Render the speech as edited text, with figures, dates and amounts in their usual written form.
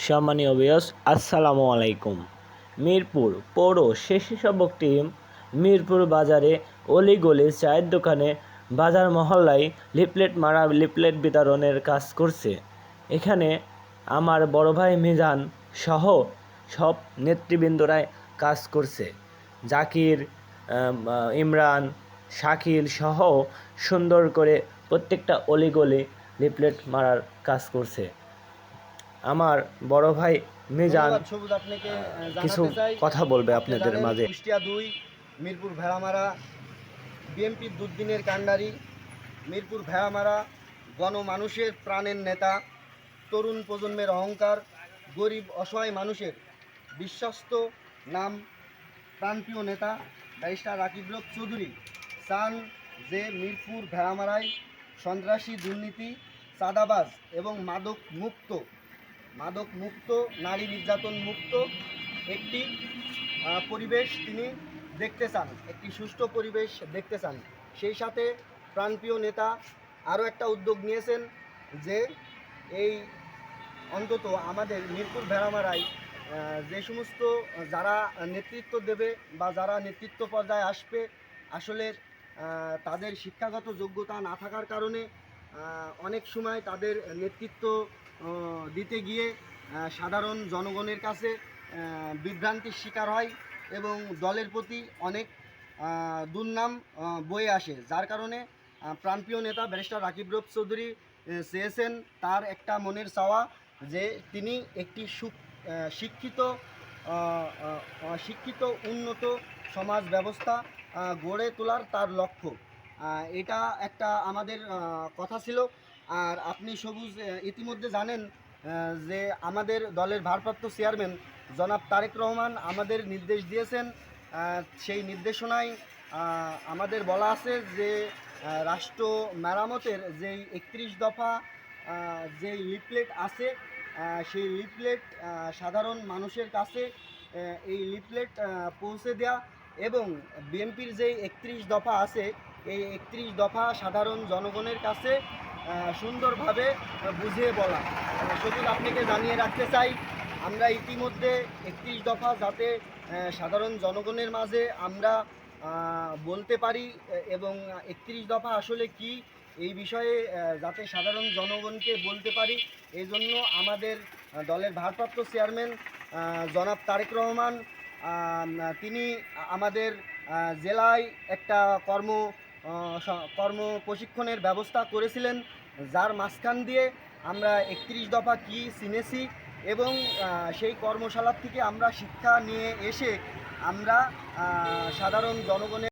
সম্মানীয় ভিউয়ার্স, আসসালামু আলাইকুম। মিরপুর পৌর স্বেচ্ছাসেবক টিম মিরপুর বাজারে অলি-গলি, চায়ের দোকানে, বাজার মহল্লায় লিফলেট বিতরণের কাজ করছে। এখানে আমার বড় ভাই মিজান সহ সব নেতৃবৃন্দরাই কাজ করছে। জাকির, ইমরান, শাকিল সহ সুন্দর করে প্রত্যেকটা অলি-গলি লিফলেট মারার কাজ করছে। আমার বড় ভাই মিজান সবুজ আপনাকে কিছু জানাতে চাই, কথা বলবে আপনাদের মাঝে। কুষ্টিয়া 2 মিরপুর ভেড়ামারা বিএনপির দুর্দিনের কাণ্ডারি, মিরপুর ভেড়ামারা গণমানুষের প্রাণের নেতা, তরুণ প্রজন্মের অহংকার, গরিব অসহায় মানুষের বিশ্বস্ত নাম, প্রাণপ্রিয় নেতা ব্যারিস্টার রাকিব চৌধুরী চান যে মিরপুর ভেড়ামারায় সন্ত্রাসী, দুর্নীতি, চাঁদাবাজ এবং মাদক মুক্ত, নারী নির্যাতন মুক্ত একটি পরিবেশ তিনি দেখতে চান, একটি সুষ্ঠু পরিবেশ দেখতে চান। সেই সাথে প্রাণপ্রিয় নেতা আরও একটা উদ্যোগ নিয়েছেন যে এই অন্তত আমাদের মিরপুর ভেড়ামারায় যে সমস্ত যারা নেতৃত্ব দেবে বা যারা নেতৃত্ব পর্যায়ে আসবে, আসলে তাদের শিক্ষাগত যোগ্যতা না থাকার কারণে অনেক সময় তাদের নেতৃত্ব দিতে গিয়ে সাধারণ জনগণের কাছে বিভ্রান্তির শিকার হয় এবং দলের প্রতি অনেক দুর্নাম বয়ে আসে। যার কারণে প্রাণপ্রিয় নেতা ব্যারিস্টার রাকিব চৌধুরী চেয়েছেন, তার একটা মনের চাওয়া যে তিনি একটি শিক্ষিত উন্নত সমাজ ব্যবস্থা গড়ে তোলার তার লক্ষ্য। এটা একটা আমাদের কথা ছিল। আর আপনি সবুজ ইতিমধ্যে জানেন যে আমাদের দলের ভারপ্রাপ্ত চেয়ারম্যান জনাব তারেক রহমান আমাদের নির্দেশ দিয়েছেন। সেই নির্দেশনায় আমাদের বলা আছে যে রাষ্ট্র মেরামতের যেই 31 দফা যেই লিফলেট আছে, সেই লিফলেট সাধারণ মানুষের কাছে এই লিফলেট পৌঁছে দেওয়া এবং বিএনপির যেই 31 দফা আছে, এই 31 দফা সাধারণ জনগণের কাছে সুন্দরভাবে বুঝিয়ে বলা। শুধু আপনাকে জানিয়ে রাখতে চাই, আমরা ইতিমধ্যে 31 দফা যাতে সাধারণ জনগণের মাঝে আমরা বলতে পারি এবং 31 দফা আসলে কি এই বিষয়ে যাতে সাধারণ জনগণকে বলতে পারি, এই জন্য আমাদের দলের ভারপ্রাপ্ত চেয়ারম্যান জনাব তারেক রহমান তিনি আমাদের জেলায় একটা কর্ম প্রশিক্ষণের ব্যবস্থা করেছিলেন, যার মাঝখান দিয়ে আমরা 31 দফা কি চিনেছি এবং সেই কর্মশালার থেকে আমরা শিক্ষা নিয়ে এসে আমরা সাধারণ জনগণের